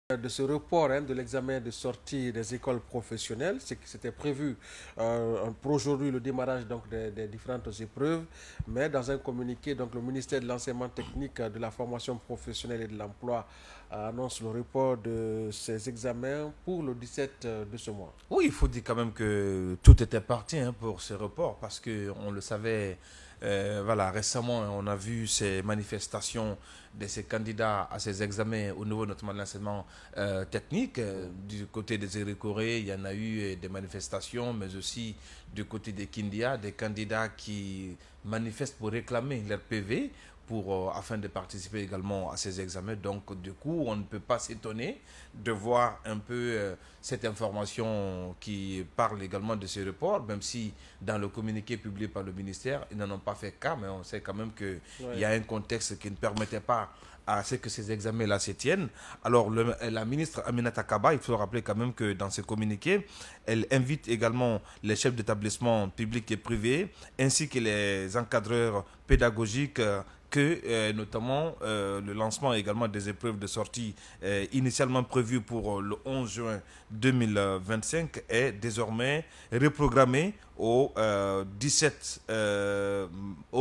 De ce report de l'examen de sortie des écoles professionnelles, c'est qui s'était prévu pour aujourd'hui le démarrage donc des différentes épreuves, mais dans un communiqué, donc le ministère de l'enseignement technique, de la formation professionnelle et de l'emploi annonce le report de ces examens pour le 17 de ce mois. Oui, il faut dire quand même que tout était parti pour ce report parce qu'on le savait. Voilà, récemment, on a vu ces manifestations de ces candidats à ces examens au niveau notamment de l'enseignement technique. Du côté des Érécorés, il y en a eu des manifestations, mais aussi du côté des Kindia, des candidats qui manifestent pour réclamer leur PV afin de participer également à ces examens. Donc, du coup, on ne peut pas s'étonner de voir un peu cette information qui parle également de ce report, même si dans le communiqué publié par le ministère, ils n'en ont pas fait cas, mais on sait quand même qu'il y a un contexte qui ne permettait pas à ce que ces examens-là se tiennent. Alors, la ministre Aminata Kaba, il faut rappeler quand même que dans ce communiqué, elle invite également les chefs d'établissement publics et privés, ainsi que les encadreurs pédagogiques, que notamment le lancement également des épreuves de sortie initialement prévues pour le 11 juin 2025 est désormais reprogrammé au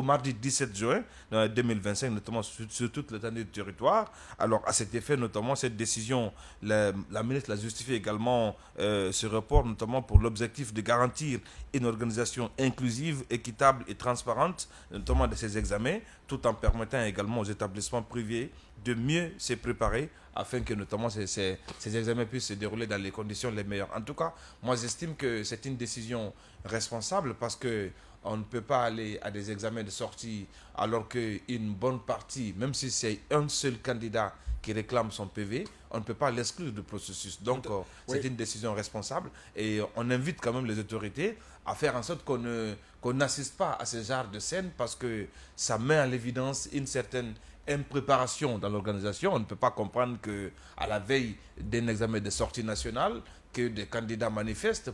mardi 17 juin 2025, notamment sur toute l'étendue du territoire. Alors, à cet effet, notamment, cette décision, la ministre l'a justifié également, ce report, notamment pour l'objectif de garantir une organisation inclusive, équitable et transparente, notamment de ces examens, tout en permettant également aux établissements privés de mieux se préparer afin que notamment ces examens puissent se dérouler dans les conditions les meilleures. En tout cas, moi j'estime que c'est une décision responsable parce que on ne peut pas aller à des examens de sortie alors qu'une bonne partie, même si c'est un seul candidat qui réclame son PV, on ne peut pas l'exclure du processus. Donc, c'est une décision responsable et on invite quand même les autorités à faire en sorte qu'on n'assiste pas à ce genre de scène parce que ça met en évidence une certaine impréparation dans l'organisation. On ne peut pas comprendre qu'à la veille d'un examen de sortie nationale, que des candidats manifestent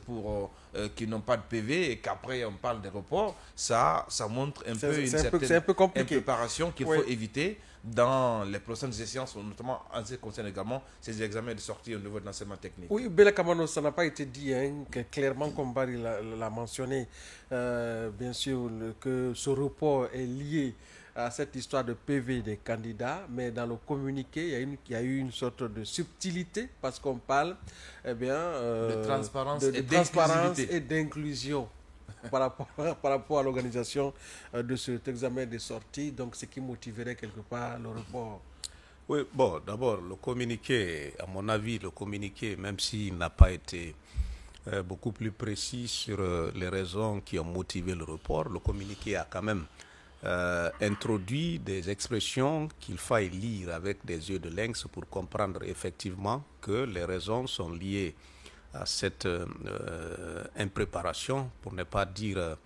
qui n'ont pas de PV et qu'après on parle des reports, ça montre un peu une certaine impréparation qu'il faut éviter dans les prochaines échéances, notamment en ce qui concerne également ces examens de sortie au niveau de l'enseignement technique. Oui, Bella Kamano, ça n'a pas été dit clairement, comme Barry l'a mentionné, bien sûr, que ce report est lié à cette histoire de PV des candidats, mais dans le communiqué, il y a eu une sorte de subtilité parce qu'on parle de transparence et d'inclusion par rapport à l'organisation de cet examen de sortie, donc ce qui motiverait quelque part le report. Oui, bon, d'abord, le communiqué, à mon avis, le communiqué, même s'il n'a pas été beaucoup plus précis sur les raisons qui ont motivé le report, le communiqué a quand même introduit des expressions qu'il faille lire avec des yeux de lynx pour comprendre effectivement que les raisons sont liées à cette impréparation, pour ne pas dire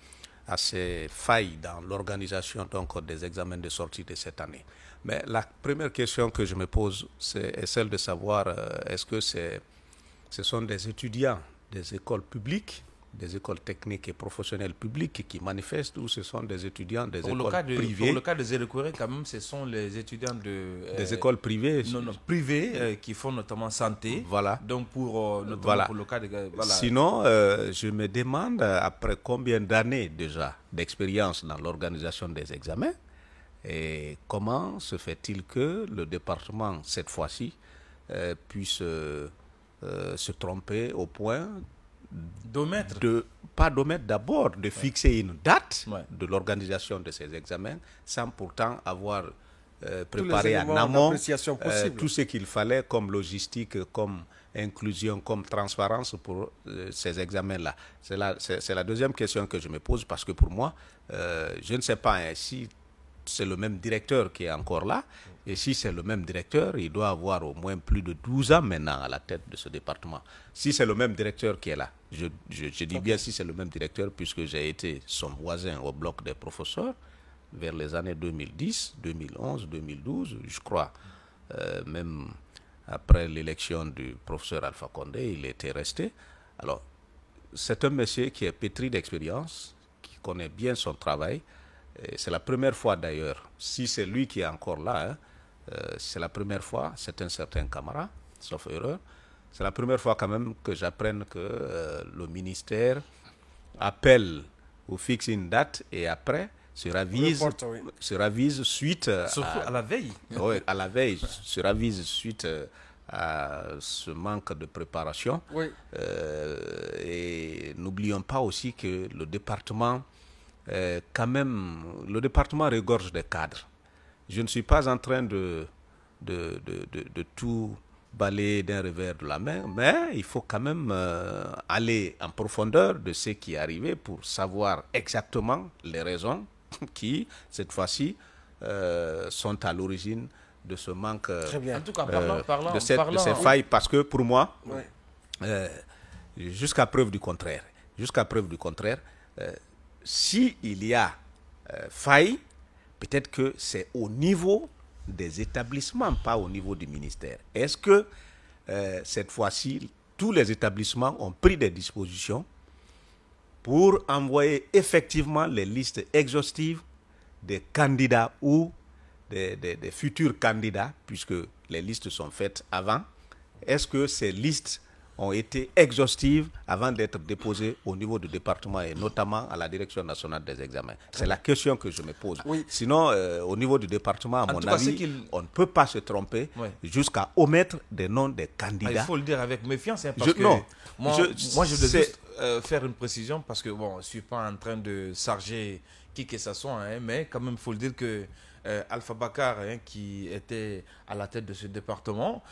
à ces failles dans l'organisation donc des examens de sortie de cette année. Mais la première question que je me pose, est celle de savoir est-ce que ce sont des étudiants des écoles publiques, des écoles techniques et professionnelles publiques qui manifestent ou ce sont des étudiants des écoles privées? Pour le cas des Érécorés, quand même, ce sont les étudiants des écoles privées. Non, privées qui font notamment santé. Voilà. Donc, pour le cas de... Voilà. Sinon, je me demande, après combien d'années déjà d'expérience dans l'organisation des examens, et comment se fait-il que le département, cette fois-ci, puisse se tromper au point pas d'omettre d'abord, de fixer une date de l'organisation de ces examens sans pourtant avoir préparé en amont tout ce qu'il fallait comme logistique, comme inclusion, comme transparence pour ces examens-là. C'est la deuxième question que je me pose parce que pour moi, je ne sais pas si c'est le même directeur qui est encore là. Et si c'est le même directeur, il doit avoir au moins plus de 12 ans maintenant à la tête de ce département. Si c'est le même directeur qui est là, je dis bien si c'est le même directeur puisque j'ai été son voisin au bloc des professeurs vers les années 2010, 2011, 2012, je crois. Même après l'élection du professeur Alpha Condé, il était resté. Alors, c'est un monsieur qui est pétri d'expérience, qui connaît bien son travail. C'est la première fois d'ailleurs, si c'est lui qui est encore là, c'est la première fois, c'est un certain Camara, sauf erreur. C'est la première fois quand même que j'apprenne que le ministère appelle ou fixe une date et après se ravise suite à la veille. Oui, à la veille, se ravise suite à ce manque de préparation. Oui. Et n'oublions pas aussi que le département, quand même, le département regorge des cadres. Je ne suis pas en train de tout balayer d'un revers de la main, mais il faut quand même aller en profondeur de ce qui est arrivé pour savoir exactement les raisons qui, cette fois-ci, sont à l'origine de ce manque, en tout cas, de ces failles. Parce que pour moi, jusqu'à preuve du contraire, s'il y a faille, peut-être que c'est au niveau des établissements, pas au niveau du ministère. Est-ce que cette fois-ci, tous les établissements ont pris des dispositions pour envoyer effectivement les listes exhaustives des candidats ou des futurs candidats, puisque les listes sont faites avant? Est-ce que ces listes ont été exhaustives avant d'être déposées au niveau du département et notamment à la Direction nationale des examens? C'est la question que je me pose. Oui. Sinon, au niveau du département, à mon avis, on ne peut pas se tromper jusqu'à omettre des noms des candidats. Il faut le dire avec méfiance, hein, parce que moi, je voulais juste faire une précision, parce que bon, je ne suis pas en train de charger qui que ce soit, hein, mais quand même, il faut le dire que Alpha Bakar, hein, qui était à la tête de ce département,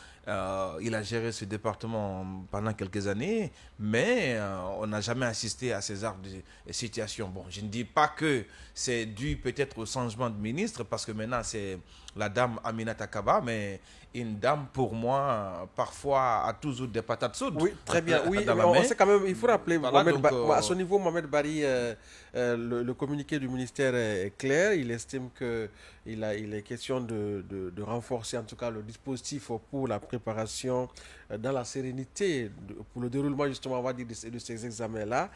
il a géré ce département pendant quelques années, mais on n'a jamais assisté à ces genres de situations. Bon, je ne dis pas que c'est dû peut-être au changement de ministre, parce que maintenant c'est la dame Aminata Kaba, mais une dame, pour moi, parfois a toujours des patates chaudes. Oui, très bien. Oui, mais on sait quand même, il faut rappeler, voilà, à ce niveau, Mohamed Bari, le communiqué du ministère est clair. Il estime qu'il est question de renforcer en tout cas le dispositif pour la préparation dans la sérénité, pour le déroulement justement, on va dire, de ces examens-là,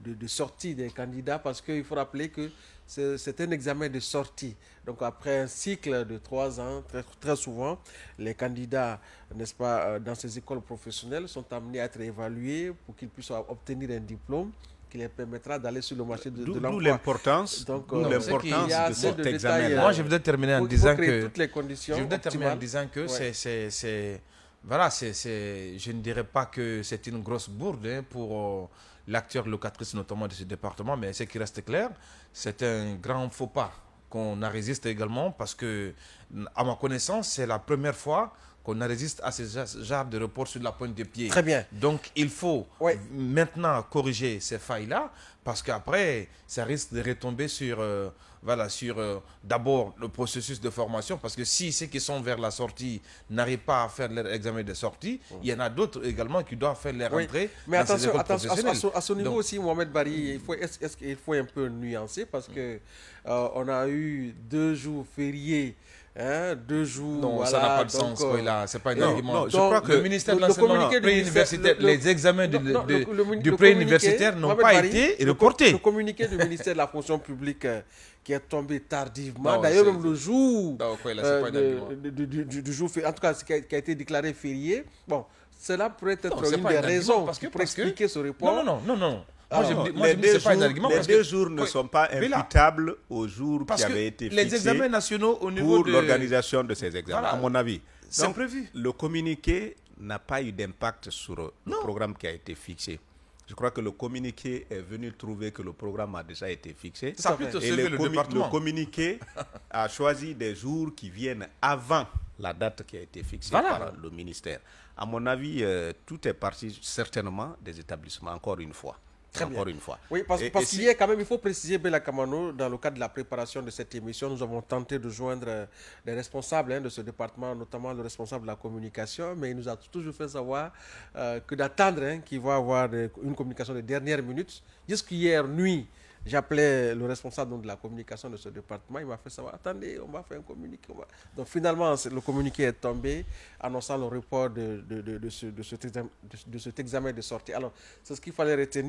de sortie des candidats, parce qu'il faut rappeler que c'est un examen de sortie. Donc après un cycle de 3 ans, très souvent, les candidats, n'est-ce pas, dans ces écoles professionnelles sont amenés à être évalués pour qu'ils puissent obtenir un diplôme qui les permettra d'aller sur le marché de l'emploi. D'où l'importance de cet examen. Moi, je voudrais terminer en disant que toutes les conditions voilà, je ne dirais pas que c'est une grosse bourde, hein, pour l'acteur locatrice notamment de ce département, mais ce qui reste clair, c'est un grand faux pas qu'on a résisté également, parce que, à ma connaissance, c'est la première fois qu'on résiste à ce genre de report sur la pointe des pieds. Très bien. Donc, il faut maintenant corriger ces failles-là, parce qu'après, ça risque de retomber sur, d'abord le processus de formation, parce que si ceux qui sont vers la sortie n'arrivent pas à faire leur examen de sortie, il y en a d'autres également qui doivent faire leur entrée. Mais attention, à ce niveau aussi, Mohamed Bari, il faut un peu nuancer, parce que on a eu 2 jours fériés. 2 jours. Non, voilà, ça n'a pas de sens. C'est pas un argument. Non, je crois que le ministère de l'enseignement préuniversitaire, les examens du préuniversitaire n'ont pas été reportés. Le communiqué du ministère de la fonction publique qui est tombé tardivement, d'ailleurs même le jour du jour, en tout cas qui a été déclaré férié. Bon, cela pourrait être une des raisons pour expliquer ce report. Non. Les 2 jours ne sont pas imputables aux jours qui avaient été fixés les examens nationaux au niveau pour l'organisation de ces examens, voilà, à mon avis. C'est prévu. Le communiqué n'a pas eu d'impact sur le programme qui a été fixé. Je crois que le communiqué est venu trouver que le programme a déjà été fixé. Ça peut te sauver le département. Le communiqué a choisi des jours qui viennent avant la date qui a été fixée par le ministère. À mon avis, tout est parti certainement des établissements, encore une fois. Encore une fois. Oui, parce qu'il y a quand même, il faut préciser, Bella Kamano, dans le cadre de la préparation de cette émission, nous avons tenté de joindre les responsables de ce département, notamment le responsable de la communication, mais il nous a toujours fait savoir que d'attendre qu'il va avoir une communication de dernière minute. Jusqu'hier nuit, j'appelais le responsable de la communication de ce département, il m'a fait savoir, attendez, on va faire un communiqué. Donc finalement, le communiqué est tombé, annonçant le report de cet examen de sortie. Alors, c'est ce qu'il fallait retenir.